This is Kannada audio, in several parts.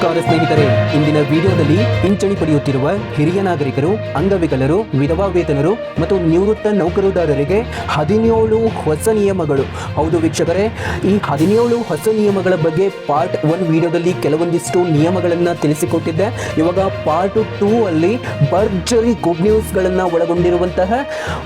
ನಮಸ್ಕಾರ ಸ್ನೇಹಿತರೆ, ಇಂದಿನ ವಿಡಿಯೋದಲ್ಲಿ ಪಿಂಚಣಿ ಪಡೆಯುತ್ತಿರುವ ಹಿರಿಯ ನಾಗರಿಕರು, ಅಂಗವಿಕಲರು, ವಿಧವಾ ವೇತನರು ಮತ್ತು ನಿವೃತ್ತ ನೌಕರದಾರರಿಗೆ 17 ಹೊಸ ನಿಯಮಗಳು. ಹೌದು ವೀಕ್ಷಕರೇ, ಈ 17 ಹೊಸ ನಿಯಮಗಳ ಬಗ್ಗೆ ಪಾರ್ಟ್ 1 ವಿಡಿಯೋದಲ್ಲಿ ಕೆಲವೊಂದಿಷ್ಟು ನಿಯಮಗಳನ್ನು ತಿಳಿಸಿಕೊಟ್ಟಿದ್ದೆ. ಇವಾಗ ಪಾರ್ಟ್ 2 ಅಲ್ಲಿ ಭರ್ಜರಿ ಗುಡ್ ನ್ಯೂಸ್ಗಳನ್ನು ಒಳಗೊಂಡಿರುವಂತಹ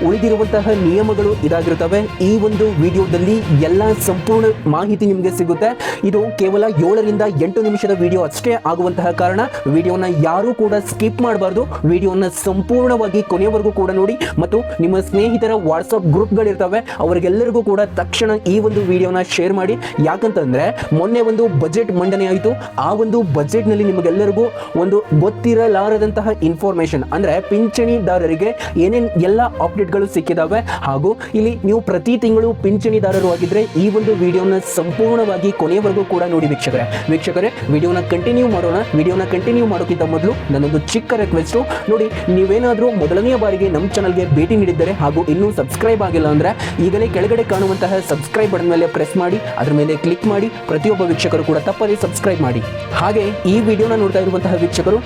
ಉಳಿದಿರುವಂತಹ ನಿಯಮಗಳು ಇದಾಗಿರುತ್ತವೆ. ಈ ಒಂದು ವಿಡಿಯೋದಲ್ಲಿ ಎಲ್ಲ ಸಂಪೂರ್ಣ ಮಾಹಿತಿ ನಿಮಗೆ ಸಿಗುತ್ತೆ. ಇದು ಕೇವಲ 7 ರಿಂದ 8 ನಿಮಿಷದ ವಿಡಿಯೋ ಅಷ್ಟೇ ಆಗುವಂತಹ ಕಾರಣ ವಿಡಿಯೋನ ಯಾರು ಕೂಡ ಸ್ಕಿಪ್ ಮಾಡಬಾರ್ದು. ವಿಡಿಯೋನ ಸಂಪೂರ್ಣವಾಗಿ ಕೊನೆಯವರೆಗೂ ಕೂಡ ನೋಡಿ ಮತ್ತು ನಿಮ್ಮ ಸ್ನೇಹಿತರ ವಾಟ್ಸಪ್ ಗ್ರೂಪ್ಗಳಿರ್ತವೆ ಅವರಿಗೆಲ್ಲರಿಗೂ ಕೂಡ ತಕ್ಷಣ ಈ ಒಂದು ವಿಡಿಯೋನ ಶೇರ್ ಮಾಡಿ. ಯಾಕಂತಂದ್ರೆ ಮೊನ್ನೆ ಒಂದು ಬಜೆಟ್ ಮಂಡನೆ ಆಯಿತು. ಆ ಒಂದು ಬಜೆಟ್ನಲ್ಲಿ ನಿಮಗೆಲ್ಲರಿಗೂ ಒಂದು ಗೊತ್ತಿರಲಾರದಂತಹ ಇನ್ಫಾರ್ಮೇಶನ್ ಅಂದ್ರೆ ಪಿಂಚಣಿದಾರರಿಗೆ ಏನೇನು ಎಲ್ಲ ಅಪ್ಡೇಟ್ಗಳು ಸಿಕ್ಕಿದಾವೆ. ಹಾಗೂ ಇಲ್ಲಿ ನೀವು ಪ್ರತಿ ತಿಂಗಳು ಪಿಂಚಣಿದಾರರು ಆಗಿದ್ರೆ ಈ ಒಂದು ವಿಡಿಯೋನ ಸಂಪೂರ್ಣವಾಗಿ ಕೊನೆಯವರೆಗೂ ಕೂಡ ನೋಡಿ ವೀಕ್ಷಕರೇ. ವಿಡಿಯೋನ ಕಂಟಿನ್ಯೂ ಮಾಡೋಣ. ವಿಡಿಯೋನ ಕಂಟಿನ್ಯೂ ಮಾಡೋಕ್ಕಿಂತ ಮೊದಲು ನನ್ನೊಂದು ಚಿಕ್ಕ ರಿಕ್ವೆಸ್ಟು, ನೋಡಿ ನೀವೇನಾದರೂ ಮೊದಲನೆಯ ಬಾರಿಗೆ ನಮ್ಮ ಚಾನಲ್ಗೆ ಭೇಟಿ ನೀಡಿದ್ದರೆ ಹಾಗೂ ಇನ್ನೂ ಸಬ್ಸ್ಕ್ರೈಬ್ ಆಗಿಲ್ಲ ಅಂದರೆ ಈಗಲೇ ಕೆಳಗಡೆ ಕಾಣುವಂತಹ ಸಬ್ಸ್ಕ್ರೈಬ್ ಬಟನ್ ಮೇಲೆ ಪ್ರೆಸ್ ಮಾಡಿ, ಅದರ ಮೇಲೆ ಕ್ಲಿಕ್ ಮಾಡಿ. ಪ್ರತಿಯೊಬ್ಬ ವೀಕ್ಷಕರು ಕೂಡ ತಪ್ಪದೇ ಸಬ್ಸ್ಕ್ರೈಬ್ ಮಾಡಿ. ಹಾಗೆ ಈ ವಿಡಿಯೋನ ನೋಡ್ತಾ ಇರುವಂತಹ ವೀಕ್ಷಕರು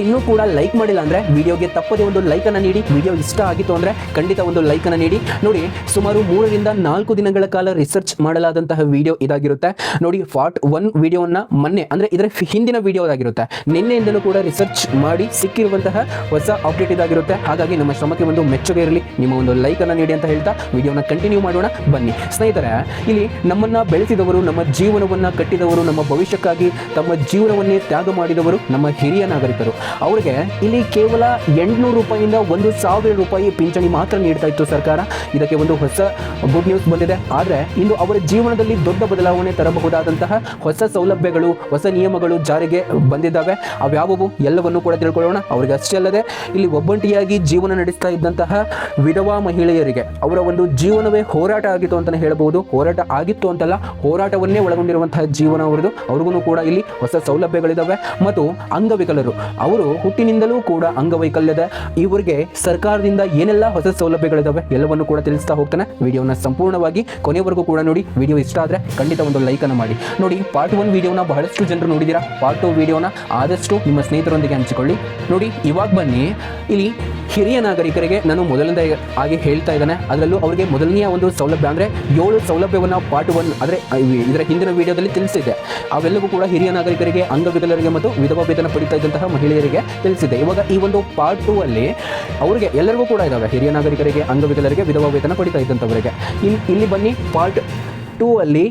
ಇನ್ನೂ ಕೂಡ ಲೈಕ್ ಮಾಡಿಲ್ಲ ಅಂದರೆ ವಿಡಿಯೋಗೆ ತಪ್ಪದೇ ಒಂದು ಲೈಕನ್ನು ನೀಡಿ. ವಿಡಿಯೋ ಇಷ್ಟ ಆಗಿತ್ತು ಅಂದರೆ ಖಂಡಿತ ಒಂದು ಲೈಕನ್ನು ನೀಡಿ. ನೋಡಿ, ಸುಮಾರು 3 ರಿಂದ 4 ದಿನಗಳ ಕಾಲ ರಿಸರ್ಚ್ ಮಾಡಲಾದಂತಹ ವಿಡಿಯೋ ಇದಾಗಿರುತ್ತೆ. ನೋಡಿ, ಪಾರ್ಟ್ 1 ವಿಡಿಯೋನ ಮೊನ್ನೆ ಅಂದರೆ ಇದರ ಹಿಂದಿನ ವಿಡಿಯೋ ಆಗಿರುತ್ತೆ. ನಿನ್ನೆಯಿಂದಲೂ ಕೂಡ ರಿಸರ್ಚ್ ಮಾಡಿ ಸಿಕ್ಕಿರುವಂತಹ ಹೊಸ ಅಪ್ಡೇಟ್ ಇದಾಗಿರುತ್ತೆ. ಹಾಗಾಗಿ ನಮ್ಮ ಶ್ರಮಕ್ಕೆ ಒಂದು ಮೆಚ್ಚುಗೆ ಇರಲಿ, ನಿಮ್ಮ ಒಂದು ಲೈಕ್ ಅನ್ನು ನೀಡಿ ಅಂತ ಹೇಳ್ತಾ ವಿಡಿಯೋನ ಕಂಟಿನ್ಯೂ ಮಾಡೋಣ ಬನ್ನಿ ಸ್ನೇಹಿತರೆ. ಇಲ್ಲಿ ನಮ್ಮನ್ನ ಬೆಳೆಸಿದವರು, ನಮ್ಮ ಜೀವನವನ್ನ ಕಟ್ಟಿದವರು, ನಮ್ಮ ಭವಿಷ್ಯಕ್ಕಾಗಿ ತಮ್ಮ ಜೀವನವನ್ನೇ ತ್ಯಾಗ ಮಾಡಿದವರು ನಮ್ಮ ಹಿರಿಯ ನಾಗರಿಕರು. ಅವರಿಗೆ ಇಲ್ಲಿ ಕೇವಲ 800 ರೂಪಾಯಿಯಿಂದ 1,000 ರೂಪಾಯಿ ಪಿಂಚಣಿ ಮಾತ್ರ ನೀಡ್ತಾ ಇತ್ತು ಸರ್ಕಾರ. ಇದಕ್ಕೆ ಒಂದು ಹೊಸ ಗುಡ್ ನ್ಯೂಸ್ ಬಂದಿದೆ. ಆದರೆ ಇಂದು ಅವರ ಜೀವನದಲ್ಲಿ ದೊಡ್ಡ ಬದಲಾವಣೆ ತರಬಹುದಾದಂತಹ ಹೊಸ ಸೌಲಭ್ಯಗಳು, ಹೊಸ ನಿಯಮಗಳು ಜಾರಿಗೆ ಬಂದಿದ್ದಾವೆ. ಅವ್ಯಾವುವು ಎಲ್ಲವನ್ನು ಕೂಡ ತಿಳ್ಕೊಳ್ಳೋಣ. ಅವರಿಗೆ ಅಷ್ಟೇ ಅಲ್ಲದೆ ಇಲ್ಲಿ ಒಬ್ಬಂಟಿಯಾಗಿ ಜೀವನ ನಡೆಸ್ತಾ ಇದ್ದಂತಹ ವಿಧವಾ ಮಹಿಳೆಯರಿಗೆ ಅವರ ಒಂದು ಜೀವನವೇ ಹೋರಾಟ ಆಗಿತ್ತು ಅಂತಲೇ ಹೇಳಬಹುದು. ಹೋರಾಟ ಆಗಿತ್ತು ಅಂತಲ್ಲ, ಹೋರಾಟವನ್ನೇ ಒಳಗೊಂಡಿರುವಂತಹ ಜೀವನ ಅವರದು. ಅವ್ರಿಗೂ ಕೂಡ ಇಲ್ಲಿ ಹೊಸ ಸೌಲಭ್ಯಗಳಿದ್ದಾವೆ. ಮತ್ತು ಅಂಗವಿಕಲರು, ಅವರು ಹುಟ್ಟಿನಿಂದಲೂ ಕೂಡ ಅಂಗವೈಕಲ್ಯದ ಇವರಿಗೆ ಸರ್ಕಾರದಿಂದ ಏನೆಲ್ಲ ಹೊಸ ಸೌಲಭ್ಯಗಳಿದ್ದಾವೆ ಎಲ್ಲವನ್ನು ಕೂಡ ತಿಳಿಸ್ತಾ ಹೋಗ್ತಾನೆ. ವಿಡಿಯೋನ ಸಂಪೂರ್ಣವಾಗಿ ಕೊನೆಯವರೆಗೂ ಕೂಡ ನೋಡಿ. ವಿಡಿಯೋ ಇಷ್ಟ ಆದರೆ ಖಂಡಿತ ಒಂದು ಲೈಕ್ ಅನ್ನು ಮಾಡಿ. ನೋಡಿ, ಪಾರ್ಟ್ 1 ವಿಡಿಯೋನ ಬಹಳಷ್ಟು ಜನರು ನೋಡಿದ್ದೀರಾ. ಪಾರ್ಟ್ 2 ವಿಡಿಯೋನ ಆದಷ್ಟು ನಿಮ್ಮ ಸ್ನೇಹಿತರೊಂದಿಗೆ ಹಂಚಿಕೊಳ್ಳಿ. ನೋಡಿ, ಇವಾಗ ಬನ್ನಿ, ಇಲ್ಲಿ ಹಿರಿಯ ನಾಗರಿಕರಿಗೆ ನಾನು ಮೊದಲನೇ ಆಗಿ ಹೇಳ್ತಾ ಇದ್ದಾನೆ. ಅದರಲ್ಲೂ ಅವರಿಗೆ ಮೊದಲನೆಯ ಒಂದು ಸೌಲಭ್ಯ ಅಂದರೆ 7 ಸೌಲಭ್ಯವನ್ನು ಪಾರ್ಟ್ 1 ಅಂದರೆ ಇದರ ಹಿಂದಿನ ವಿಡಿಯೋದಲ್ಲಿ ತಿಳಿಸಿದ್ದೆ. ಅವೆಲ್ಲವೂ ಕೂಡ ಹಿರಿಯ ನಾಗರಿಕರಿಗೆ, ಅಂಗವಿಕಲರಿಗೆ ಮತ್ತು ವಿಧವಾ ವೇತನ ಪಡಿತಾ ಇದ್ದಂತಹ ಮಹಿಳೆಯರಿಗೆ ತಿಳಿಸಿದೆ. ಇವಾಗ ಈ ಒಂದು ಪಾರ್ಟ್ 2 ಅಲ್ಲಿ ಅವರಿಗೆ ಎಲ್ಲರಿಗೂ ಕೂಡ ಇದ್ದಾವೆ. ಹಿರಿಯ ನಾಗರಿಕರಿಗೆ, ಅಂಗವಿಕಲರಿಗೆ, ವಿಧವಾ ವೇತನ ಪಡಿತಾ ಇದ್ದಂಥವರಿಗೆ. ಇಲ್ಲಿ ಬನ್ನಿ, ಪಾರ್ಟ್ 2 ಅಲ್ಲಿ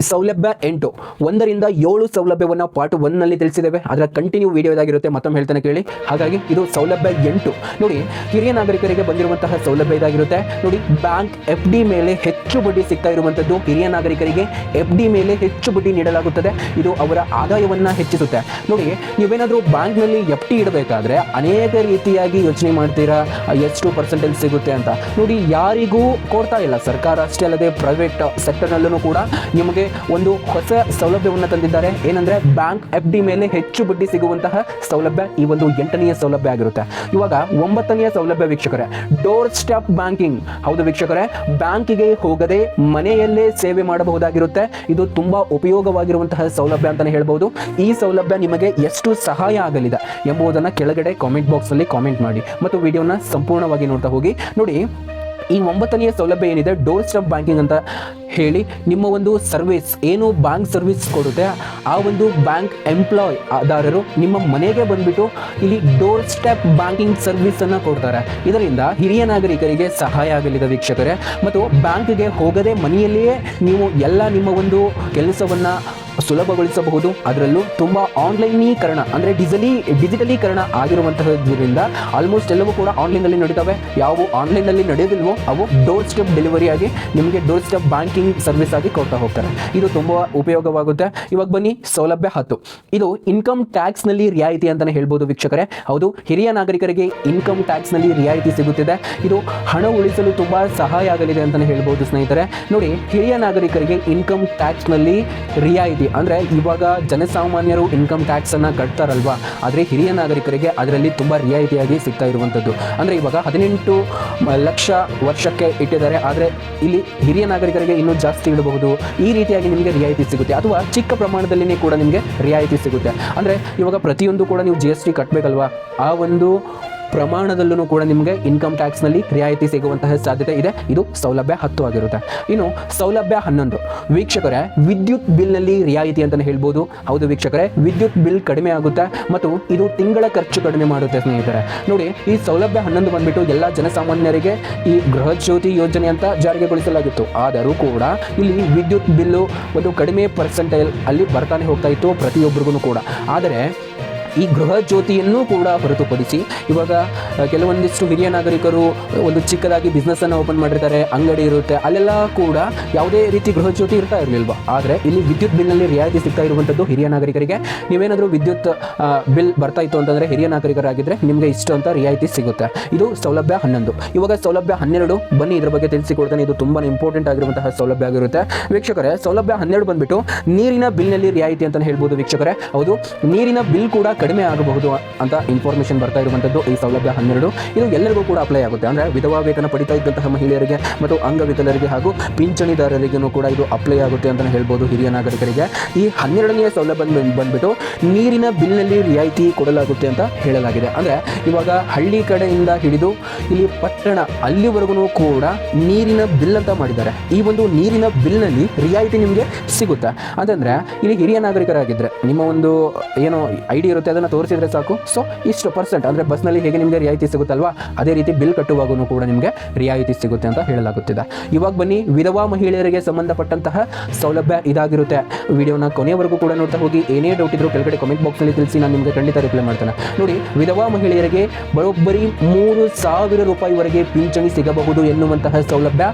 ಸೌಲಭ್ಯ 8, 1 ರಿಂದ 7 ಸೌಲಭ್ಯವನ್ನು ಪಾರ್ಟ್ 1 ನಲ್ಲಿ ತಿಳಿಸಿದ್ದೇವೆ. ಅದರ ಕಂಟಿನ್ಯೂ ವಿಡಿಯೋ ಇದಾಗಿರುತ್ತೆ. ಮತ್ತೊಮ್ಮೆ ಹೇಳ್ತಾನೆ ಕೇಳಿ. ಹಾಗಾಗಿ ಇದು ಸೌಲಭ್ಯ 8. ನೋಡಿ, ಹಿರಿಯ ನಾಗರಿಕರಿಗೆ ಬಂದಿರುವಂತಹ ಸೌಲಭ್ಯ ಇದಾಗಿರುತ್ತೆ. ನೋಡಿ, ಬ್ಯಾಂಕ್ FD ಮೇಲೆ ಹೆಚ್ಚು ಬಡ್ಡಿ ಸಿಗ್ತಾ ಇರುವಂಥದ್ದು. ಹಿರಿಯ ನಾಗರಿಕರಿಗೆ FD ಮೇಲೆ ಹೆಚ್ಚು ಬಡ್ಡಿ ನೀಡಲಾಗುತ್ತದೆ. ಇದು ಅವರ ಆದಾಯವನ್ನು ಹೆಚ್ಚಿಸುತ್ತೆ. ನೋಡಿ, ನೀವೇನಾದರೂ ಬ್ಯಾಂಕ್ನಲ್ಲಿ FD ಇಡಬೇಕಾದ್ರೆ ಅನೇಕ ರೀತಿಯಾಗಿ ಯೋಚನೆ ಮಾಡ್ತೀರಾ, ಎಷ್ಟು ಪರ್ಸೆಂಟೇಜ್ ಸಿಗುತ್ತೆ ಅಂತ. ನೋಡಿ, ಯಾರಿಗೂ ಕೊಡ್ತಾ ಇಲ್ಲ ಸರ್ಕಾರ. ಅಷ್ಟೇ ಅಲ್ಲದೆ ಪ್ರೈವೇಟ್ ಸೆಕ್ಟರ್ನಲ್ಲೂ ಕೂಡ ನಿಮಗೆ ಒಂದು ಹೊಸ ಸೌಲಭ್ಯವನ್ನು ತಂದಿದ್ದಾರೆ. ಏನಂದ್ರೆ ಬ್ಯಾಂಕ್ FD ಮೇಲೆ ಹೆಚ್ಚು ಬಡ್ಡಿ ಸಿಗುವಂತಹ ಸೌಲಭ್ಯ ಈ ಒಂದು 8ನೆಯ ಸೌಲಭ್ಯ ಆಗಿರುತ್ತೆ. ಇವಾಗ 9ನೆಯ ಸೌಲಭ್ಯ ವೀಕ್ಷಕರೇ, ಡೋರ್ ಸ್ಟೆಪ್ ಬ್ಯಾಂಕಿಂಗ್. ಹೌದು ವೀಕ್ಷಕರೇ, ಬ್ಯಾಂಕಿಗೆ ಹೋಗದೆ ಮನೆಯಲ್ಲೇ ಸೇವೆ ಮಾಡಬಹುದಾಗಿರುತ್ತೆ. ಇದು ತುಂಬಾ ಉಪಯೋಗವಾಗಿರುವಂತಹ ಸೌಲಭ್ಯ ಅಂತಾನೆ ಹೇಳ್ಬಹುದು. ಈ ಸೌಲಭ್ಯ ನಿಮಗೆ ಎಷ್ಟು ಸಹಾಯ ಆಗಲಿದೆ ಎಂಬುದನ್ನು ಕೆಳಗಡೆ ಕಾಮೆಂಟ್ ಬಾಕ್ಸ್ ಅಲ್ಲಿ ಕಾಮೆಂಟ್ ಮಾಡಿ ಮತ್ತು ವಿಡಿಯೋನ ಸಂಪೂರ್ಣವಾಗಿ ನೋಡ್ತಾ ಹೋಗಿ. ನೋಡಿ, ಈ 9ನೆಯ ಸೌಲಭ್ಯ ಏನಿದೆ, ಡೋರ್ ಸ್ಟೆಪ್ ಬ್ಯಾಂಕಿಂಗ್ ಅಂತ ಹೇಳಿ ನಿಮ್ಮ ಒಂದು ಸರ್ವಿಸ್ ಏನು ಬ್ಯಾಂಕ್ ಸರ್ವಿಸ್ ಕೊಡುತ್ತೆ, ಆ ಒಂದು ಬ್ಯಾಂಕ್ ಎಂಪ್ಲಾಯ್ ದಾರರು ನಿಮ್ಮ ಮನೆಗೆ ಬಂದ್ಬಿಟ್ಟು ಇಲ್ಲಿ ಡೋರ್ ಸ್ಟೆಪ್ ಬ್ಯಾಂಕಿಂಗ್ ಸರ್ವಿಸ್ ಅನ್ನು ಕೊಡ್ತಾರೆ. ಇದರಿಂದ ಹಿರಿಯ ನಾಗರಿಕರಿಗೆ ಸಹಾಯ ಆಗಲಿದೆ ವೀಕ್ಷಕರೇ. ಮತ್ತು ಬ್ಯಾಂಕ್ಗೆ ಹೋಗದೆ ಮನೆಯಲ್ಲಿಯೇ ನೀವು ಎಲ್ಲ ನಿಮ್ಮ ಒಂದು ಕೆಲಸವನ್ನು ಸುಲಭಗೊಳಿಸಬಹುದು. ಅದರಲ್ಲೂ ತುಂಬ ಆನ್ಲೈನೀಕರಣ ಅಂದರೆ ಡಿಜಿಟಲೀಕರಣ ಆಗಿರುವಂತಹದ್ರಿಂದ ಆಲ್ಮೋಸ್ಟ್ ಎಲ್ಲವೂ ಕೂಡ ಆನ್ಲೈನಲ್ಲಿ ನಡೀತವೆ. ಯಾವ ಆನ್ಲೈನಲ್ಲಿ ನಡೆಯೋದಿಲ್ವೋ ಅವು ಡೋರ್ ಸ್ಟೆಪ್ ಡೆಲಿವರಿ ಆಗಿ ನಿಮಗೆ ಡೋರ್ ಸ್ಟೆಪ್ ಬ್ಯಾಂಕಿಂಗ್ ಸರ್ವಿಸ್ ಆಗಿ ಕೊಡ್ತಾ ಹೋಗ್ತಾರೆ. ಇದು ತುಂಬ ಉಪಯೋಗವಾಗುತ್ತೆ. ಇವಾಗ ಬನ್ನಿ, ಸೌಲಭ್ಯ 10. ಇದು ಇನ್ಕಮ್ ಟ್ಯಾಕ್ಸ್ನಲ್ಲಿ ರಿಯಾಯಿತಿ ಅಂತಲೇ ಹೇಳ್ಬೋದು ವೀಕ್ಷಕರೇ. ಹೌದು, ಹಿರಿಯ ನಾಗರಿಕರಿಗೆ ಇನ್ಕಮ್ ಟ್ಯಾಕ್ಸ್ನಲ್ಲಿ ರಿಯಾಯಿತಿ ಸಿಗುತ್ತಿದೆ. ಇದು ಹಣ ಉಳಿಸಲು ತುಂಬ ಸಹಾಯ ಆಗಲಿದೆ ಅಂತಲೇ ಹೇಳ್ಬೋದು ಸ್ನೇಹಿತರೆ. ನೋಡಿ, ಹಿರಿಯ ನಾಗರಿಕರಿಗೆ ಇನ್ಕಮ್ ಟ್ಯಾಕ್ಸ್ನಲ್ಲಿ ರಿಯಾಯಿತಿ ಅಂದರೆ ಇವಾಗ ಜನಸಾಮಾನ್ಯರು ಇನ್ಕಮ್ ಟ್ಯಾಕ್ಸನ್ನು ಕಟ್ತಾರಲ್ವಾ, ಆದರೆ ಹಿರಿಯ ನಾಗರಿಕರಿಗೆ ಅದರಲ್ಲಿ ತುಂಬ ರಿಯಾಯಿತಿಯಾಗಿ ಸಿಗ್ತಾ ಇರುವಂಥದ್ದು. ಅಂದರೆ ಇವಾಗ 18 ಲಕ್ಷ ವರ್ಷಕ್ಕೆ ಇಟ್ಟಿದ್ದಾರೆ, ಆದರೆ ಇಲ್ಲಿ ಹಿರಿಯ ನಾಗರಿಕರಿಗೆ ಇನ್ನೂ ಜಾಸ್ತಿ ಇಡಬಹುದು. ಈ ರೀತಿಯಾಗಿ ನಿಮಗೆ ರಿಯಾಯಿತಿ ಸಿಗುತ್ತೆ, ಅಥವಾ ಚಿಕ್ಕ ಪ್ರಮಾಣದಲ್ಲಿನೇ ಕೂಡ ನಿಮಗೆ ರಿಯಾಯಿತಿ ಸಿಗುತ್ತೆ. ಅಂದರೆ ಇವಾಗ ಪ್ರತಿಯೊಂದು ಕೂಡ ನೀವು GST ಕಟ್ಟಬೇಕಲ್ವಾ, ಆ ಒಂದು ಪ್ರಮಾಣದಲ್ಲೂ ಕೂಡ ನಿಮಗೆ ಇನ್ಕಮ್ ಟ್ಯಾಕ್ಸ್ನಲ್ಲಿ ರಿಯಾಯಿತಿ ಸಿಗುವಂತಹ ಸಾಧ್ಯತೆ ಇದೆ. ಇದು ಸೌಲಭ್ಯ 10 ಆಗಿರುತ್ತೆ. ಇನ್ನು ಸೌಲಭ್ಯ 11 ವೀಕ್ಷಕರೇ, ವಿದ್ಯುತ್ ಬಿಲ್ನಲ್ಲಿ ರಿಯಾಯಿತಿ ಅಂತಲೇ ಹೇಳ್ಬೋದು. ಹೌದು ವೀಕ್ಷಕರೇ, ವಿದ್ಯುತ್ ಬಿಲ್ ಕಡಿಮೆ ಆಗುತ್ತೆ ಮತ್ತು ಇದು ತಿಂಗಳ ಖರ್ಚು ಕಡಿಮೆ ಮಾಡುತ್ತೆ ಸ್ನೇಹಿತರೆ. ನೋಡಿ, ಈ ಸೌಲಭ್ಯ 11 ಬಂದ್ಬಿಟ್ಟು ಎಲ್ಲ ಜನಸಾಮಾನ್ಯರಿಗೆ ಈ ಗೃಹ ಜ್ಯೋತಿ ಯೋಜನೆ ಅಂತ ಜಾರಿಗೆಗೊಳಿಸಲಾಗಿತ್ತು. ಆದರೂ ಕೂಡ ಇಲ್ಲಿ ವಿದ್ಯುತ್ ಬಿಲ್ಲು ಒಂದು ಕಡಿಮೆ ಪರ್ಸೆಂಟೇಜ್ ಅಲ್ಲಿ ಬರ್ತಾನೆ ಹೋಗ್ತಾ ಇತ್ತು ಪ್ರತಿಯೊಬ್ಬರಿಗೂ ಕೂಡ. ಆದರೆ ಈ ಗೃಹ ಜ್ಯೋತಿಯನ್ನು ಕೂಡ ಹೊರತುಪಡಿಸಿ ಇವಾಗ ಕೆಲವೊಂದಿಷ್ಟು ಹಿರಿಯ ನಾಗರಿಕರು ಒಂದು ಚಿಕ್ಕದಾಗಿ ಬಿಸ್ನೆಸ್ಸನ್ನು ಓಪನ್ ಮಾಡಿರ್ತಾರೆ, ಅಂಗಡಿ ಇರುತ್ತೆ, ಅಲ್ಲೆಲ್ಲ ಕೂಡ ಯಾವುದೇ ರೀತಿ ಗೃಹ ಜ್ಯೋತಿ ಇರ್ತಾ ಇರಲಿಲ್ವ. ಆದರೆ ಇಲ್ಲಿ ವಿದ್ಯುತ್ ಬಿಲ್ನಲ್ಲಿ ರಿಯಾಯಿತಿ ಸಿಗ್ತಾ ಇರುವಂಥದ್ದು ಹಿರಿಯ ನಾಗರಿಕರಿಗೆ. ನೀವೇನಾದರೂ ವಿದ್ಯುತ್ ಬಿಲ್ ಬರ್ತಾ ಇತ್ತು ಅಂತಂದರೆ ಹಿರಿಯ ನಾಗರಿಕರಾಗಿದ್ದರೆ ನಿಮಗೆ ಇಷ್ಟು ಅಂತ ರಿಯಾಯಿತಿ ಸಿಗುತ್ತೆ. ಇದು ಸೌಲಭ್ಯ 11. ಇವಾಗ ಸೌಲಭ್ಯ 12 ಬನ್ನಿ ಇದರ ಬಗ್ಗೆ ತಿಳಿಸಿಕೊಡ್ತೇನೆ. ಇದು ತುಂಬಾ ಇಂಪಾರ್ಟೆಂಟ್ ಆಗಿರುವಂತಹ ಸೌಲಭ್ಯ ಆಗಿರುತ್ತೆ ವೀಕ್ಷಕರೇ. ಸೌಲಭ್ಯ 12 ಬಂದ್ಬಿಟ್ಟು ನೀರಿನ ಬಿಲ್ನಲ್ಲಿ ರಿಯಾಯಿತಿ ಅಂತಲೇ ಹೇಳ್ಬೋದು ವೀಕ್ಷಕರೇ. ಹೌದು, ನೀರಿನ ಬಿಲ್ ಕೂಡ ಕಡಿಮೆ ಆಗಬಹುದು ಅಂತ ಇನ್ಫಾರ್ಮೇಷನ್ ಬರ್ತಾ ಇರುವಂಥದ್ದು ಈ ಸೌಲಭ್ಯ 12. ಇದು ಎಲ್ಲರಿಗೂ ಕೂಡ ಅಪ್ಲೈ ಆಗುತ್ತೆ. ಅಂದರೆ ವಿಧವಾ ವೇತನ ಪಡಿತಾ ಇದ್ದಂತಹ ಮಹಿಳೆಯರಿಗೆ ಮತ್ತು ಅಂಗವಿಕಲರಿಗೆ ಹಾಗೂ ಪಿಂಚಣಿದಾರರಿಗೂ ಕೂಡ ಇದು ಅಪ್ಲೈ ಆಗುತ್ತೆ ಅಂತಲೇ ಹೇಳ್ಬೋದು ಹಿರಿಯ ನಾಗರಿಕರಿಗೆ. ಈ 12ನೇ ಸೌಲಭ್ಯ ಬಂದ್ಬಿಟ್ಟು ನೀರಿನ ಬಿಲ್ನಲ್ಲಿ ರಿಯಾಯಿತಿ ಕೊಡಲಾಗುತ್ತೆ ಅಂತ ಹೇಳಲಾಗಿದೆ. ಅಂದರೆ ಇವಾಗ ಹಳ್ಳಿ ಕಡೆಯಿಂದ ಹಿಡಿದು ಇಲ್ಲಿ ಪಟ್ಟಣ ಅಲ್ಲಿವರೆಗೂ ಕೂಡ ನೀರಿನ ಬಿಲ್ ಅಂತ ಮಾಡಿದ್ದಾರೆ. ಈ ಒಂದು ನೀರಿನ ಬಿಲ್ನಲ್ಲಿ ರಿಯಾಯಿತಿ ನಿಮಗೆ ಸಿಗುತ್ತೆ. ಅಂತಂದರೆ ಇಲ್ಲಿ ಹಿರಿಯ ನಾಗರಿಕರಾಗಿದ್ದರೆ ನಿಮ್ಮ ಒಂದು ಏನೋ ID ಇರುತ್ತೆ, ಅದನ್ನು ತೋರಿಸಿದ್ರೆ ಸಾಕು. ಸೊ ಇಷ್ಟು ಪರ್ಸೆಂಟ್, ಅಂದರೆ ಬಸ್ನಲ್ಲಿ ಹೇಗೆ ನಿಮಗೆ ರಿಯಾಯಿತಿ ಸಿಗುತ್ತಲ್ವಾ, ಅದೇ ರೀತಿ ಬಿಲ್ ಕಟ್ಟುವಾಗೂ ಕೂಡ ನಿಮಗೆ ರಿಯಾಯಿತಿ ಸಿಗುತ್ತೆ ಅಂತ ಹೇಳಲಾಗುತ್ತಿದೆ. ಇವಾಗ ಬನ್ನಿ ವಿಧವಾ ಮಹಿಳೆಯರಿಗೆ ಸಂಬಂಧಪಟ್ಟಂತಹ ಸೌಲಭ್ಯ ಇದಾಗಿರುತ್ತೆ. ವಿಡಿಯೋನ ಕೊನೆಯವರೆಗೂ ಕೂಡ ನೋಡ್ತಾ ಹೋಗಿ. ಏನೇ ಡೌಟ್ ಇದ್ರೂ ಕೆಳಗಡೆ ಕಾಮೆಂಟ್ ಬಾಕ್ಸ್ನಲ್ಲಿ ತಿಳಿಸಿ, ನಾನು ನಿಮಗೆ ಖಂಡಿತ ರಿಪ್ಲೈ ಮಾಡ್ತೇನೆ. ನೋಡಿ, ವಿಧವಾ ಮಹಿಳೆಯರಿಗೆ ಬರೋಬ್ಬರಿ 3,000 ರೂಪಾಯಿವರೆಗೆ ಪಿಂಚಣಿ ಸಿಗಬಹುದು ಎನ್ನುವಂತಹ ಸೌಲಭ್ಯ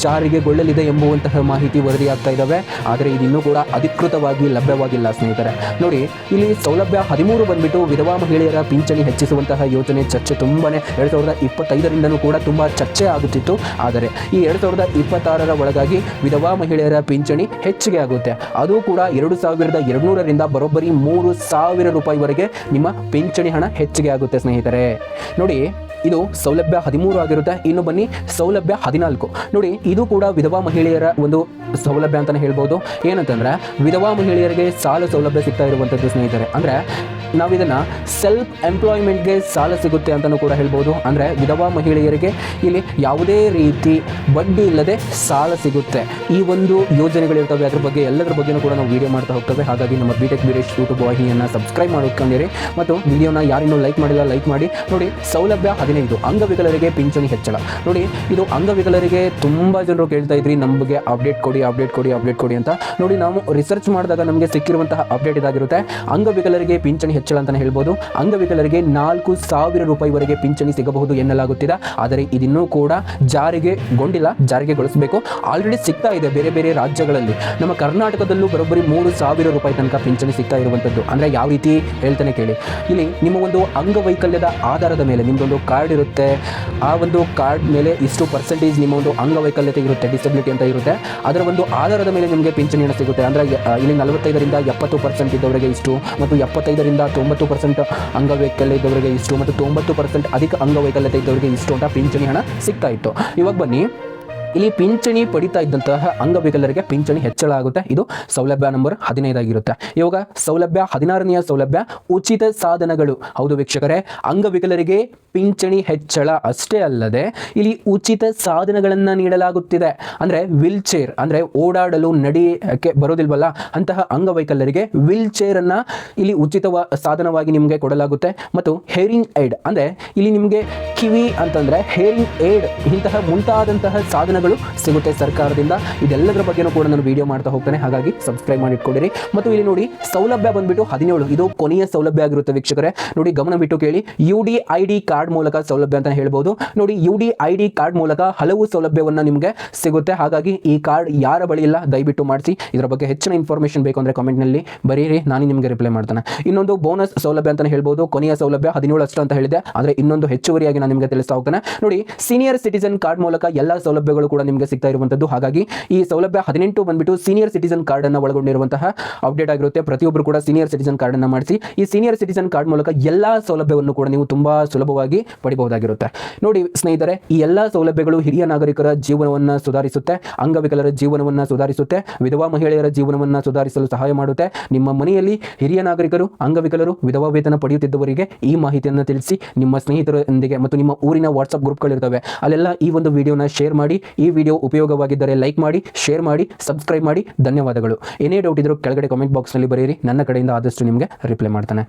ಜಾರಿಗೆಗೊಳ್ಳಲಿದೆ ಎಂಬುವಂತಹ ಮಾಹಿತಿ ವರದಿಯಾಗ್ತಾ ಇದ್ದಾವೆ. ಆದರೆ ಇದಿನ್ನೂ ಕೂಡ ಅಧಿಕೃತವಾಗಿ ಲಭ್ಯವಾಗಿಲ್ಲ ಸ್ನೇಹಿತರೆ. ನೋಡಿ, ಇಲ್ಲಿ ಸೌಲಭ್ಯ 13 ಬಂದ್ಬಿಟ್ಟು ವಿಧವಾ ಮಹಿಳೆಯರ ಪಿಂಚಣಿ ಹೆಚ್ಚಿಸುವಂತಹ ಯೋಜನೆ ಚರ್ಚೆ ತುಂಬಾನೇ 2025ರಿಂದನೂ ಕೂಡ ತುಂಬಾ ಚರ್ಚೆ ಆಗುತ್ತಿತ್ತು. ಆದರೆ ಈ 2026ರ ಒಳಗಾಗಿ ವಿಧವಾ ಮಹಿಳೆಯರ ಪಿಂಚಣಿ ಹೆಚ್ಚಿಗೆ ಆಗುತ್ತೆ. ಅದು ಕೂಡ 2,200ರಿಂದ ಬರೋಬ್ಬರಿ 3,000 ರೂಪಾಯಿವರೆಗೆ ನಿಮ್ಮ ಪಿಂಚಣಿ ಹಣ ಹೆಚ್ಚಿಗೆ ಆಗುತ್ತೆ ಸ್ನೇಹಿತರೆ. ನೋಡಿ, ಇದು ಸೌಲಭ್ಯ 13 ಆಗಿರುತ್ತೆ. ಇನ್ನು ಬನ್ನಿ ಸೌಲಭ್ಯ 14. ನೋಡಿ, ಇದು ಕೂಡ ವಿಧವಾ ಮಹಿಳೆಯರ ಒಂದು ಸೌಲಭ್ಯ ಅಂತಲೇ ಹೇಳ್ಬೋದು. ಏನಂತಂದರೆ ವಿಧವಾ ಮಹಿಳೆಯರಿಗೆ ಸಾಲ ಸೌಲಭ್ಯ ಸಿಗ್ತಾ ಇರುವಂಥದ್ದು ಸ್ನೇಹಿತರೆ. ಅಂದರೆ ನಾವಿದನ್ನು ಸೆಲ್ಫ್ ಎಂಪ್ಲಾಯ್ಮೆಂಟ್ಗೆ ಸಾಲ ಸಿಗುತ್ತೆ ಅಂತಲೂ ಕೂಡ ಹೇಳ್ಬೋದು. ಅಂದರೆ ವಿಧವಾ ಮಹಿಳೆಯರಿಗೆ ಇಲ್ಲಿ ಯಾವುದೇ ರೀತಿ ಬಡ್ಡಿ ಇಲ್ಲದೆ ಸಾಲ ಸಿಗುತ್ತೆ. ಈ ಒಂದು ಯೋಜನೆಗಳಿರ್ತವೆ, ಅದ್ರ ಬಗ್ಗೆ ಎಲ್ಲದರ ಬಗ್ಗೆಯೂ ಕೂಡ ನಾವು ವಿಡಿಯೋ ಮಾಡ್ತಾ ಹೋಗ್ತೇವೆ. ಹಾಗಾಗಿ ನಮ್ಮ ಬಿಟೆಕ್ ವೀರೇಶ್ ಯೂಟ್ಯೂಬ್ ವಾಹಿನಿಯನ್ನು ಸಬ್ಸ್ಕ್ರೈಬ್ ಮಾಡ್ಕೊಂಡಿರಿ ಮತ್ತು ವಿಡಿಯೋನ ಯಾರಿನ್ನೂ ಲೈಕ್ ಮಾಡಿಲ್ಲ ಲೈಕ್ ಮಾಡಿ. ನೋಡಿ, ಸೌಲಭ್ಯ 15 ಅಂಗವಿಕಲರಿಗೆ ಪಿಂಚಣಿ ಹೆಚ್ಚಳ. ನೋಡಿ, ಇದು ಅಂಗವಿಕಲರಿಗೆ ತುಂಬ ಜನರು ಕೇಳ್ತಾ ಇದ್ರಿ, ನಮಗೆ ಅಪ್ಡೇಟ್ ಕೊಡಿ ಅಂತ. ನೋಡಿ, ನಾವು ರಿಸರ್ಚ್ ಮಾಡಿದಾಗ ನಮಗೆ ಸಿಕ್ಕಿರುವಂತಹ ಅಪ್ಡೇಟ್ ಇದಾಗಿರುತ್ತೆ. ಅಂಗವಿಕಲರಿಗೆ ಪಿಂಚಣಿ ಹೆಚ್ಚಳ ಅಂತಲೇ ಹೇಳ್ಬೋದು. ಅಂಗವಿಕಲರಿಗೆ 4,000 ರೂಪಾಯಿವರೆಗೆ ಪಿಂಚಣಿ ಸಿಗಬಹುದು ಎನ್ನಲಾಗುತ್ತಿದೆ. ಆದರೆ ಇದಿನ್ನೂ ಕೂಡ ಜಾರಿಗೆಗೊಳಿಸಬೇಕು. ಆಲ್ರೆಡಿ ಸಿಗ್ತಾ ಇದೆ ಬೇರೆ ಬೇರೆ ರಾಜ್ಯಗಳಲ್ಲಿ. ನಮ್ಮ ಕರ್ನಾಟಕದಲ್ಲೂ ಬರೋಬ್ಬರಿ 3,000 ರೂಪಾಯಿ ತನಕ ಪಿಂಚಣಿ ಸಿಗ್ತಾ ಇರುವಂಥದ್ದು. ಅಂದರೆ ಯಾವ ರೀತಿ ಹೇಳ್ತಾನೆ ಕೇಳಿ. ಇಲ್ಲಿ ನಿಮ್ಮ ಒಂದು ಅಂಗವೈಕಲ್ಯದ ಆಧಾರದ ಮೇಲೆ ನಿಮ್ಮದೊಂದು ಕಾರ್ಡ್ ಇರುತ್ತೆ. ಆ ಒಂದು ಕಾರ್ಡ್ ಮೇಲೆ ಇಷ್ಟು ಪರ್ಸೆಂಟೇಜ್ ನಿಮ್ಮ ಒಂದು ಅಂಗವೈಕಲ್ಯತೆ ಇರುತ್ತೆ, ಡಿಸಬಿಲಿಟಿ ಅಂತ ಇರುತ್ತೆ. ಅದರ ಒಂದು ಆಧಾರದ ಮೇಲೆ ನಿಮಗೆ ಪಿಂಚಣಿ ಹಣ ಸಿಗುತ್ತೆ. ಅಂದರೆ ಇಲ್ಲಿ 45ರಿಂದ 70% ಇದ್ದವರಿಗೆ ಇಷ್ಟು, ಮತ್ತು 75ರಿಂದ 90% ಅಂಗವೈಕಲ್ಯ ಇದ್ದವರಿಗೆ ಇಷ್ಟು, ಮತ್ತು 90% ಅಧಿಕ ಅಂಗವೈಕಲ್ಯತೆ ಇದ್ದವರಿಗೆ ಇಷ್ಟು ಅಂತ ಪಿಂಚಣಿ ಹಣ ಸಿಗ್ತಾ ಇತ್ತು. ಇವಾಗ ಬನ್ನಿ, ಇಲ್ಲಿ ಪಿಂಚಣಿ ಪಡಿತಾ ಇದ್ದಂತಹ ಅಂಗವಿಕಲರಿಗೆ ಪಿಂಚಣಿ ಹೆಚ್ಚಳ ಆಗುತ್ತೆ. ಇದು ಸೌಲಭ್ಯ ನಂಬರ್ 15 ಆಗಿರುತ್ತೆ. ಇವಾಗ ಸೌಲಭ್ಯ 16ನೆಯ ಸೌಲಭ್ಯ ಉಚಿತ ಸಾಧನಗಳು. ಹೌದು ವೀಕ್ಷಕರೇ, ಅಂಗವಿಕಲರಿಗೆ ಪಿಂಚಣಿ ಹೆಚ್ಚಳ ಅಷ್ಟೇ ಅಲ್ಲದೆ ಇಲ್ಲಿ ಉಚಿತ ಸಾಧನಗಳನ್ನು ನೀಡಲಾಗುತ್ತಿದೆ. ಅಂದರೆ ವೀಲ್ ಚೇರ್, ಅಂದರೆ ಓಡಾಡಲು ನಡೆಯಕ್ಕೆ ಬರೋದಿಲ್ವಲ್ಲ ಅಂತಹ ಅಂಗವೈಕಲರಿಗೆ ವೀಲ್ ಚೇರನ್ನು ಇಲ್ಲಿ ಉಚಿತ ಸಾಧನವಾಗಿ ನಿಮಗೆ ಕೊಡಲಾಗುತ್ತೆ. ಮತ್ತು ಹೇರಿಂಗ್ ಏಡ್, ಅಂದರೆ ಇಲ್ಲಿ ನಿಮಗೆ ಕಿವಿ ಅಂತಂದರೆ ಹೇರಿಂಗ್ ಏಡ್ ಇಂತಹ ಮುಂತಾದಂತಹ ಸಾಧನಗಳು ಸಿಗುತ್ತೆ ಸರ್ಕಾರದಿಂದ. ಇದೆಲ್ಲದರ ಬಗ್ಗೆನೂ ಕೂಡ ನಾನು ವಿಡಿಯೋ ಮಾಡ್ತಾ ಹೋಗ್ತೇನೆ, ಹಾಗಾಗಿ ಸಬ್ಸ್ಕ್ರೈಬ್ ಮಾಡಿಟ್ಕೊಂಡಿರಿ. ಮತ್ತು ಇಲ್ಲಿ ನೋಡಿ, ಸೌಲಭ್ಯ ಬಂದ್ಬಿಟ್ಟು 17. ಇದು ಕೊನೆಯ ಸೌಲಭ್ಯ ಆಗಿರುತ್ತೆ ವೀಕ್ಷಕರೇ. ನೋಡಿ, ಗಮನ ಬಿಟ್ಟು ಕೇಳಿ. UDID ಕಾರ್ಡ್ ಮೂಲಕ ಸೌಲಭ್ಯ ಅಂತ ಹೇಳ್ಬೋದು. ನೋಡಿ, UDID ಕಾರ್ಡ್ ಮೂಲಕ ಹಲವು ಸೌಲಭ್ಯವನ್ನು ನಿಮಗೆ ಸಿಗುತ್ತೆ. ಹಾಗಾಗಿ ಈ ಕಾರ್ಡ್ ಯಾರ ಬಳಿ ಇಲ್ಲ ದಯವಿಟ್ಟು ಮಾಡಿಸಿ. ಇದರ ಬಗ್ಗೆ ಹೆಚ್ಚಿನ ಇನ್ಫಾರ್ಮೇಷನ್ ಬೇಕು ಅಂದರೆ ಕಾಮೆಂಟ್ನಲ್ಲಿ ಬರೀರಿ, ನಾನು ನಿಮಗೆ ರಿಪ್ಲೈ ಮಾಡ್ತೇನೆ. ಇನ್ನೊಂದು ಬೋನಸ್ ಸೌಲಭ್ಯ ಅಂತ ಹೇಳ್ಬೋದು. ಕೊನೆಯ ಸೌಲಭ್ಯ 17 ಅಷ್ಟು ಅಂತ ಹೇಳಿದೆ, ಆದರೆ ಇನ್ನೊಂದು ಹೆಚ್ಚುವರಿಯಾಗಿ ನಾನು ನಿಮಗೆ ತಿಳಿಸ್ತಾ ಹೋಗ್ತೇನೆ. ನೋಡಿ, ಸೀನಿಯರ್ ಸಿಟಿಸನ್ ಕಾರ್ಡ್ ಮೂಲಕ ಎಲ್ಲ ಸೌಲಭ್ಯಗಳು ಕೂಡ ನಿಮಗೆ ಸಿಗ್ತಾ ಇರುವಂಥದ್ದು. ಹಾಗಾಗಿ ಈ ಸೌಲಭ್ಯ 18 ಬಂದ್ಬಿಟ್ಟು ಸೀನಿಯರ್ ಸಿಟಿಸನ್ ಕಾರ್ಡ್ ಅನ್ನು ಒಳಗೊಂಡಿರುವಂತಹ ಅಪ್ಡೇಟ್ ಆಗಿರುತ್ತೆ. ಪ್ರತಿಯೊಬ್ಬರು ಕೂಡ ಸೀನಿಯರ್ ಸಿಟಿಸನ್ ಕಾರ್ಡ್ ಅನ್ನು ಮಾಡಿಸಿ ಈ ಸೀನಿಯರ್ ಸಿಟಿಸನ್ ಕಾರ್ಡ್ ಮೂಲಕ ಎಲ್ಲಾ ಸೌಲಭ್ಯವನ್ನು ಕೂಡ ನೀವು ತುಂಬಾ ಸುಲಭವಾಗಿ ಪಡಿಬಹುದಾಗಿರುತ್ತೆ. ನೋಡಿ ಸ್ನೇಹಿತರೆ, ಈ ಎಲ್ಲಾ ಸೌಲಭ್ಯಗಳು ಹಿರಿಯ ನಾಗರಿಕರ ಜೀವನವನ್ನು ಸುಧಾರಿಸುತ್ತೆ, ಅಂಗವಿಕಲರ ಜೀವನವನ್ನು ಸುಧಾರಿಸುತ್ತೆ, ವಿಧವಾ ಮಹಿಳೆಯರ ಜೀವನವನ್ನು ಸುಧಾರಿಸಲು ಸಹಾಯ ಮಾಡುತ್ತೆ. ನಿಮ್ಮ ಮನೆಯಲ್ಲಿ ಹಿರಿಯ ನಾಗರಿಕರು, ಅಂಗವಿಕಲರು, ವಿಧವಾ ವೇತನ ಪಡೆಯುತ್ತಿದ್ದವರಿಗೆ ಈ ಮಾಹಿತಿಯನ್ನು ತಿಳಿಸಿ. ನಿಮ್ಮ ಸ್ನೇಹಿತರೊಂದಿಗೆ ಮತ್ತು ನಿಮ್ಮ ಊರಿನ ವಾಟ್ಸ್ಆಪ್ ಗ್ರೂಪ್ಗಳಿರ್ತವೆ, ಅಲ್ಲೆಲ್ಲ ಈ ಒಂದು ವಿಡಿಯೋನ ಶೇರ್ ಮಾಡಿ. ಈ ವಿಡಿಯೋ ಉಪಯೋಗವಾಗಿದ್ದರೆ ಲೈಕ್ ಮಾಡಿ, ಶೇರ್ ಮಾಡಿ, ಸಬ್ಸ್ಕ್ರೈಬ್ ಮಾಡಿ. ಧನ್ಯವಾದಗಳು. ಏನೇ ಡೌಟ್ ಇದ್ರೂ ಕೆಳಗಡೆ ಕಾಮೆಂಟ್ ಬಾಕ್ಸ್ನಲ್ಲಿ ಬರೆಯಿರಿ, ನನ್ನ ಕಡೆಯಿಂದ ಆದಷ್ಟು ನಿಮಗೆ ರಿಪ್ಲೈ ಮಾಡ್ತಾನೆ.